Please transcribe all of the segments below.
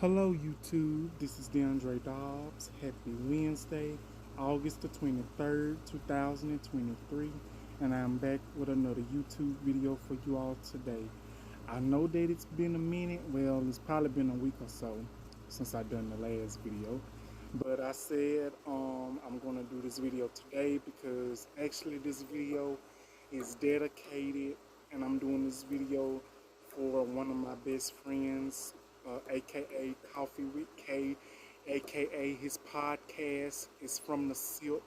Hello YouTube, this is DeAndre Dobbs. Happy Wednesday, August the 23rd, 2023, and I'm back with another YouTube video for you all today. I know that it's been a minute, well it's probably been a week or so since I done the last video, but I said I'm gonna do this video today because actually this video is dedicated, and I'm doing this video for one of my best friends, aka Coffee with K, aka his podcast is From the Silk.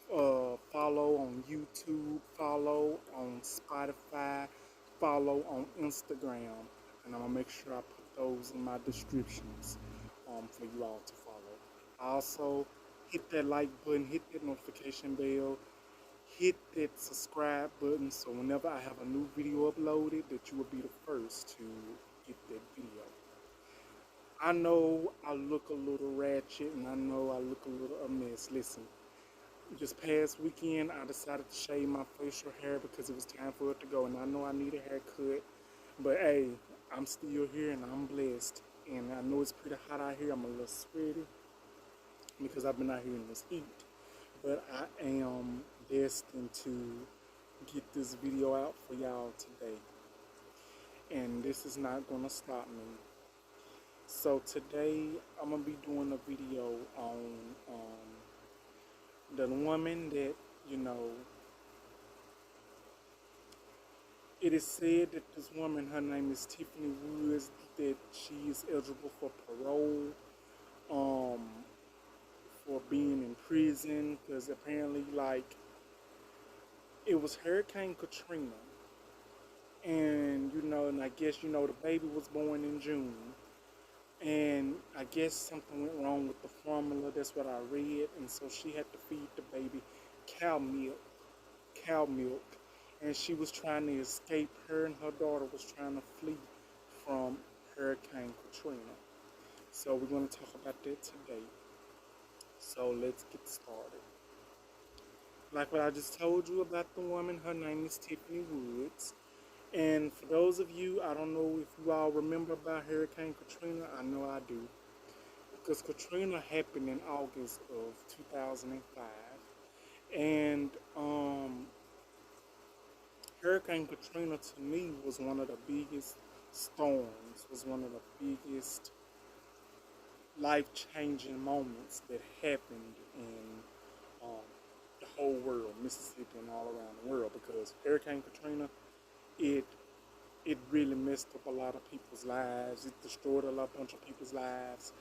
Follow on YouTube, follow on Spotify, follow on Instagram, and I'm gonna make sure I put those in my descriptions for you all to follow. Also, hit that like button, hit that notification bell, hit that subscribe button so whenever I have a new video uploaded that you will be the first to get that video. I know I look a little ratchet and I know I look a little a mess. Listen, this past weekend I decided to shave my facial hair because it was time for it to go, and I know I need a haircut, but hey, I'm still here and I'm blessed, and I know it's pretty hot out here. I'm a little sweaty because I've been out here in this heat, but I am destined to get this video out for y'all today, and this is not gonna stop me. So today I'm gonna be doing a video on the woman that, you know, it is said that this woman, her name is Tiffany Woods, that she is eligible for parole um, for being in prison because apparently, like, it was Hurricane Katrina, and and I guess the baby was born in June, and I guess something went wrong with the formula. That's what I read, and so she had to feed the baby cow milk, cow milk, and she was trying to escape. Her and her daughter was trying to flee from Hurricane Katrina. So we're going to talk about that today. So let's get started. Like what I just told you about the woman, her name is Tiffany Woods. And for those of you, I don't know if you all remember about Hurricane Katrina. I know I do. Because Katrina happened in August of 2005. And Hurricane Katrina to me was one of the biggest storms, was one of the biggest life-changing moments that happened in um, the whole world, Mississippi and all around the world, because Hurricane Katrina, it really messed up a lot of people's lives. It destroyed bunch of people's lives.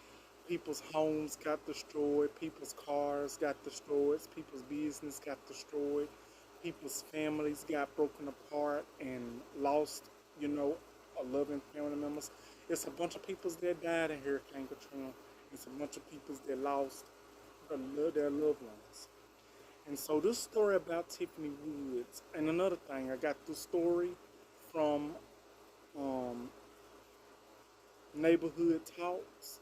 People's homes got destroyed. People's cars got destroyed. People's business got destroyed. People's families got broken apart and lost, a loving family members. It's a bunch of people that died in Hurricane Katrina. It's a bunch of people that lost their loved ones. And so this story about Tiffany Woods, and another thing, I got this story from Neighborhood Talks,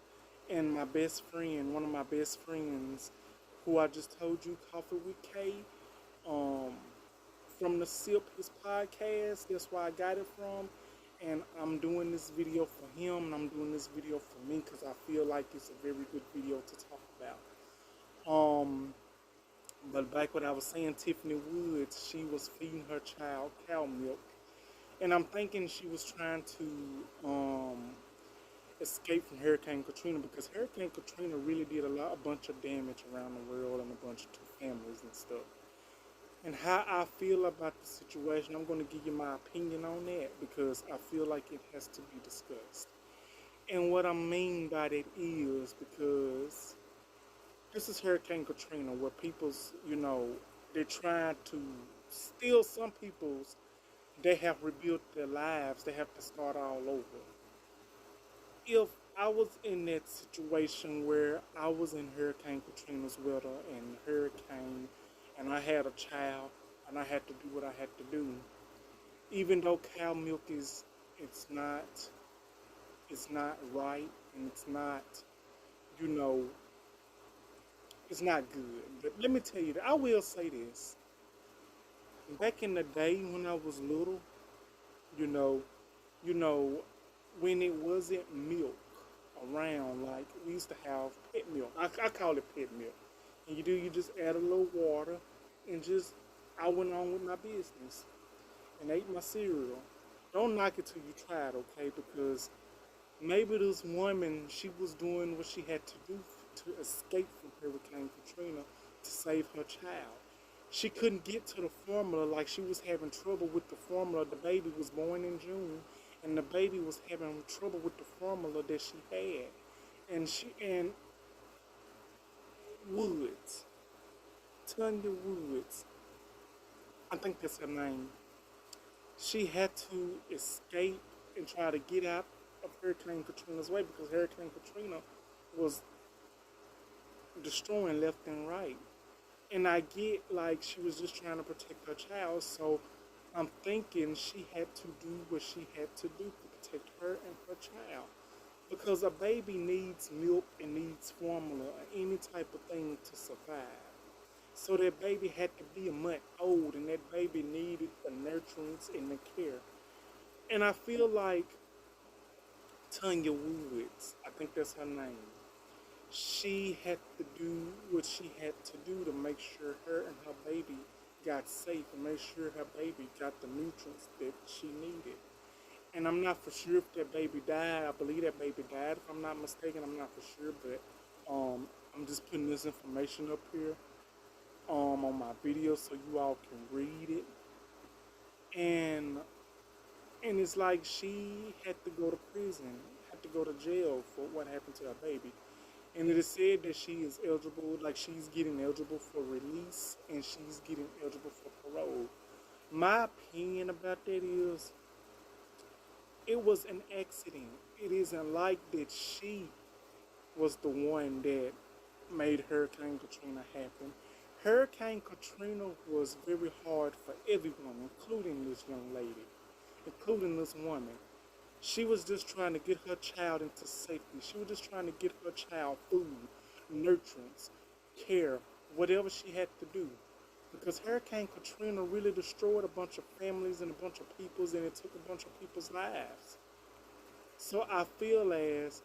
and my best friend, one of my best friends, who I just told you, Coffee with K, from the SIP, his podcast. That's where I got it from. And I'm doing this video for him, and I'm doing this video for me because I feel like it's a very good video to talk about. But back what I was saying, Tiffany Woods, she was feeding her child cow milk, and I'm thinking she was trying to escape from Hurricane Katrina, because Hurricane Katrina really did a bunch of damage around the world and a bunch of families and stuff. And how I feel about the situation, I'm going to give you my opinion on that because I feel like it has to be discussed. And what I mean by that is because this is Hurricane Katrina, where people's, they're trying to still, some people's, they have rebuilt their lives. They have to start all over. If I was in that situation where I was in Hurricane Katrina's weather and hurricane, and I had a child and I had to do what I had to do, even though cow milk it's not right, and it's not, you know, it's not good. But let me tell you that I will say this. Back in the day when I was little, you know, when it wasn't milk, around. Like we used to have pet milk. I call it pet milk. And you just add a little water and just I went on with my business and ate my cereal. Don't knock it till you try it, okay? Because maybe this woman, she was doing what she had to do to escape from Hurricane Katrina to save her child. She couldn't get to the formula, like she was having trouble with the formula. The baby was born in June, and the baby was having trouble with the formula that she had. And Woods, Tanya Woods, I think that's her name. She had to escape and try to get out of Hurricane Katrina's way because Hurricane Katrina was destroying left and right. And I get like she was just trying to protect her child, so I'm thinking she had to do what she had to do to protect her and her child. Because a baby needs milk and needs formula or any type of thing to survive. So that baby had to be a month old and that baby needed the nurturance and the care. And I feel like Tanya Woods, I think that's her name, she had to do what she had to do to make sure her and her baby got safe and make sure her baby got the nutrients that she needed. And I'm not for sure if that baby died. I believe that baby died, if I'm not mistaken. I'm not for sure, but I'm just putting this information up here on my video so you all can read it. And it's like she had to go to prison, had to go to jail for what happened to her baby. And it is said that she is eligible, like she's getting eligible for release and she's getting eligible for parole. My opinion about that is it was an accident. It isn't like that she was the one that made Hurricane Katrina happen. Hurricane Katrina was very hard for everyone, including this young lady, including this woman. She was just trying to get her child into safety. She was just trying to get her child food, nurturance, care, whatever she had to do. Because Hurricane Katrina really destroyed a bunch of families and a bunch of peoples and it took a bunch of people's lives. So I feel as,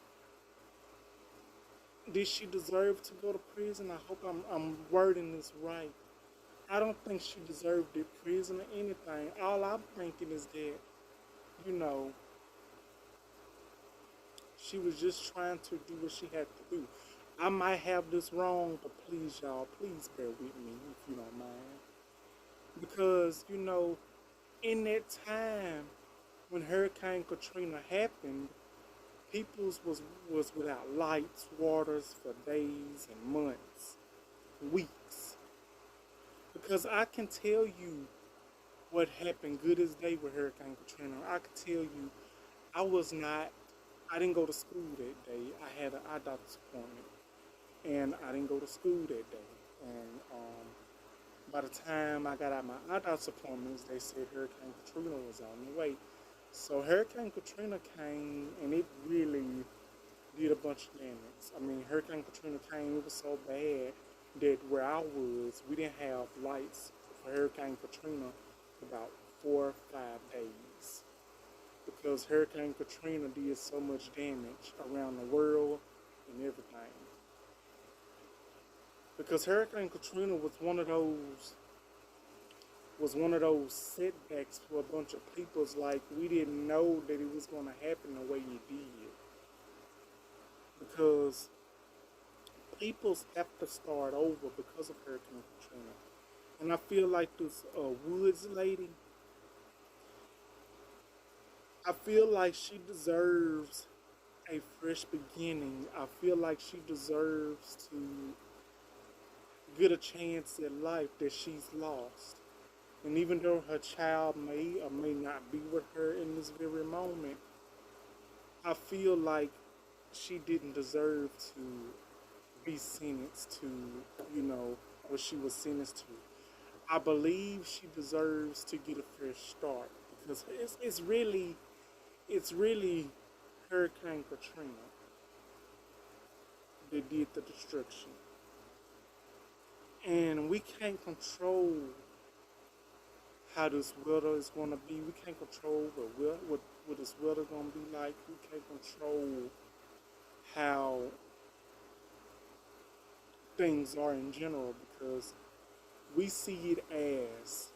did she deserve to go to prison? I hope I'm wording this right. I don't think she deserved it, prison or anything. All I'm thinking is that, you know, she was just trying to do what she had to do. I might have this wrong, but please, y'all, please bear with me if you don't mind. Because, you know, in that time when Hurricane Katrina happened, peoples was without lights, waters for days and months, weeks. Because I can tell you what happened good as day with Hurricane Katrina. I can tell you I didn't go to school that day. I had an eye doctor's appointment and I didn't go to school that day. And by the time I got out my eye doctor's appointments, they said Hurricane Katrina was on the way. So Hurricane Katrina came and it really did a bunch of damage. I mean, Hurricane Katrina came, it was so bad that where I was, we didn't have lights for Hurricane Katrina for about 4 or 5 days. Because Hurricane Katrina did so much damage around the world and everything. Because Hurricane Katrina was one of those setbacks for a bunch of people. It's like we didn't know that it was going to happen the way it did. Because peoples have to start over because of Hurricane Katrina. And I feel like this Woods lady, I feel like she deserves a fresh beginning. I feel like she deserves to get a chance at life that she's lost. And even though her child may or may not be with her in this very moment, I feel like she didn't deserve to be sentenced to, you know, what she was sentenced to. I believe she deserves to get a fresh start because it's really Hurricane Katrina that did the destruction. And we can't control how this weather is going to be. We can't control what this weather is going to be like. We can't control how things are in general, because we see it as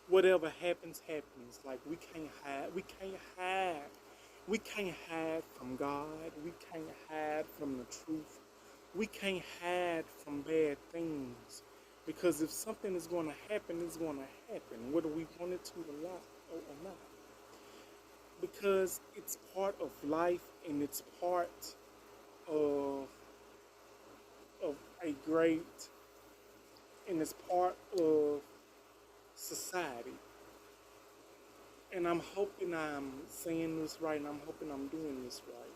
whatever happens, happens. Like we can't hide from God. We can't hide from the truth. We can't hide from bad things. Because if something is going to happen, it's going to happen, whether we want it to or not. Because it's part of life, and it's part of, of a great, and it's part of society. And I'm hoping I'm saying this right, and I'm hoping I'm doing this right.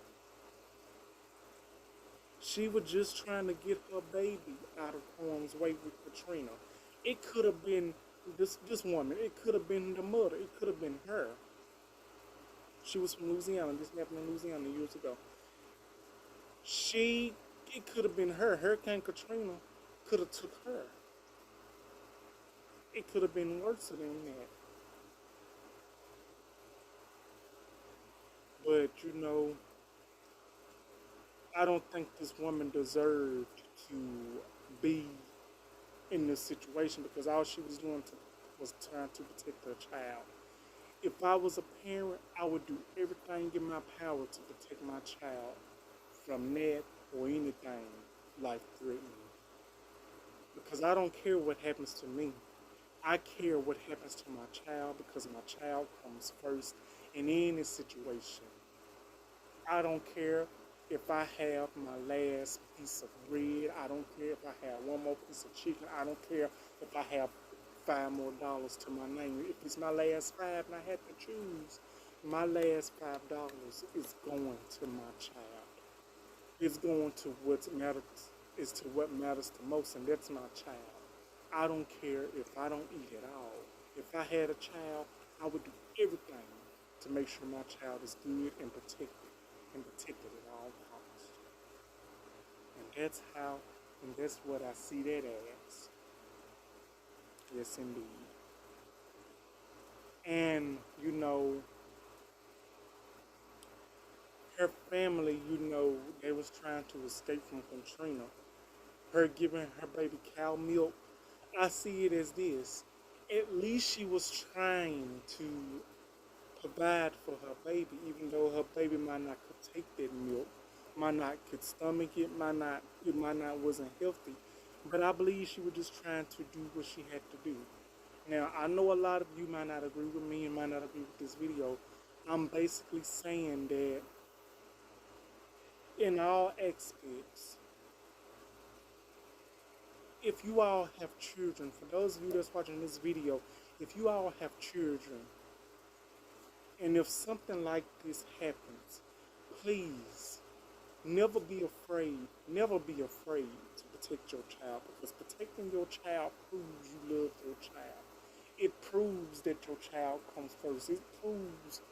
She was just trying to get her baby out of harm's way with Katrina. It could have been this woman. It could have been the mother. It could have been her. She was from Louisiana. This happened in Louisiana years ago. It could have been her. Hurricane Katrina could have took her. It could have been worse than that. But I don't think this woman deserved to be in this situation, because all she was doing was trying to protect her child. If I was a parent, I would do everything in my power to protect my child from that or anything life threatening. Because I don't care what happens to me. I care what happens to my child, because my child comes first in any situation. I don't care if I have my last piece of bread. I don't care if I have one more piece of chicken. I don't care if I have $5 more to my name. If it's my last five and I had to choose, my last $5 is going to my child. It's going to what matters the most, and that's my child. I don't care if I don't eat at all. If I had a child, I would do everything to make sure my child is good and protected at all costs. And that's what I see that as. Yes, indeed. And, her family, they was trying to escape from Katrina. Her giving her baby cow milk, I see it as this. At least she was trying to provide for her baby, even though her baby might not could take that milk, might not could stomach it, it might not wasn't healthy. But I believe she was just trying to do what she had to do. Now, I know a lot of you might not agree with me and might not agree with this video. I'm basically saying that in all aspects, if you all have children, for those of you that's watching this video, if you all have children, and if something like this happens, please never be afraid to protect your child, because protecting your child proves you love your child. It proves that your child comes first. It proves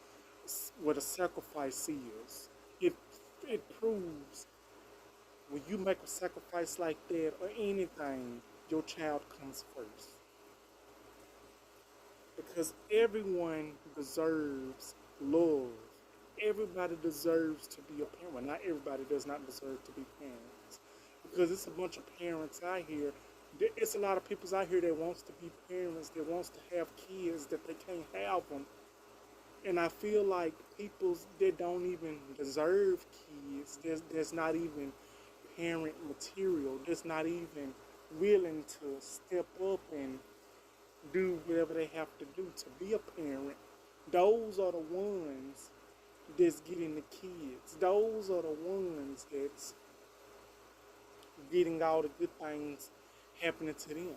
what a sacrifice is. It proves when you make a sacrifice like that or anything, your child comes first. Because everyone deserves love. Everybody deserves to be a parent. Not everybody does not deserve to be parents. Because it's a bunch of parents out here. It's a lot of people out here that wants to be parents, that wants to have kids, that they can't have them. And I feel like people that don't even deserve kids, there's not even parent material, that's not even willing to step up and do whatever they have to do to be a parent. Those are the ones that's getting the kids. Those are the ones that's getting all the good things happening to them.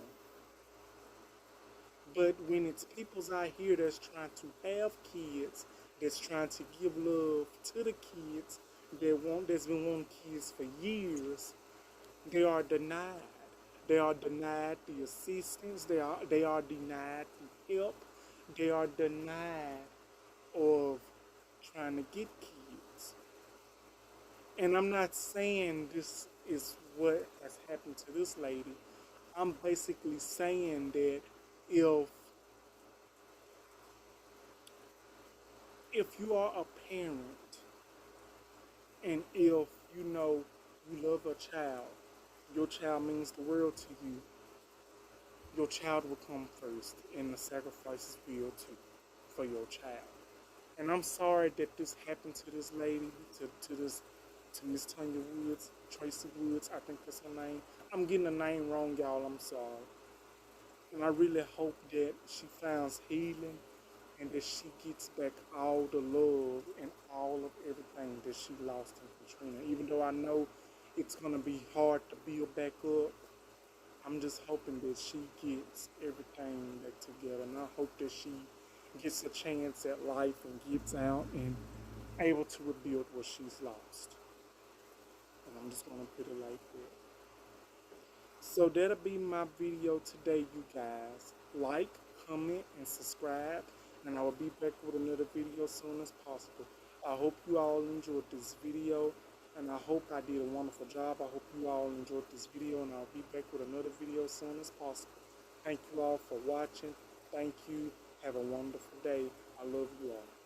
But when it's people's out here that's trying to have kids, that's trying to give love to the kids, that's been wanting kids for years, they are denied. They are denied the assistance. They are denied the help. They are denied of trying to get kids. And I'm not saying this is what has happened to this lady. I'm basically saying that if you are a parent And if you know you love a child, your child means the world to you, your child will come first, and the sacrifices will too for your child. And I'm sorry that this happened to this lady, to Miss Tanya Woods, Tracy Woods, I think that's her name. I'm getting the name wrong, y'all. I'm sorry. And I really hope that she finds healing and that she gets back all the love and all of everything that she lost in Katrina. Even though I know it's gonna be hard to build back up, I'm just hoping that she gets everything back together, and I hope that she gets a chance at life and gets out and able to rebuild what she's lost. And I'm just gonna put it like that. So that'll be my video today, you guys. Like, comment, and subscribe, and I will be back with another video as soon as possible. I hope you all enjoyed this video, and I hope I did a wonderful job. I hope you all enjoyed this video, and I'll be back with another video as soon as possible. Thank you all for watching. Thank you. Have a wonderful day. I love you all.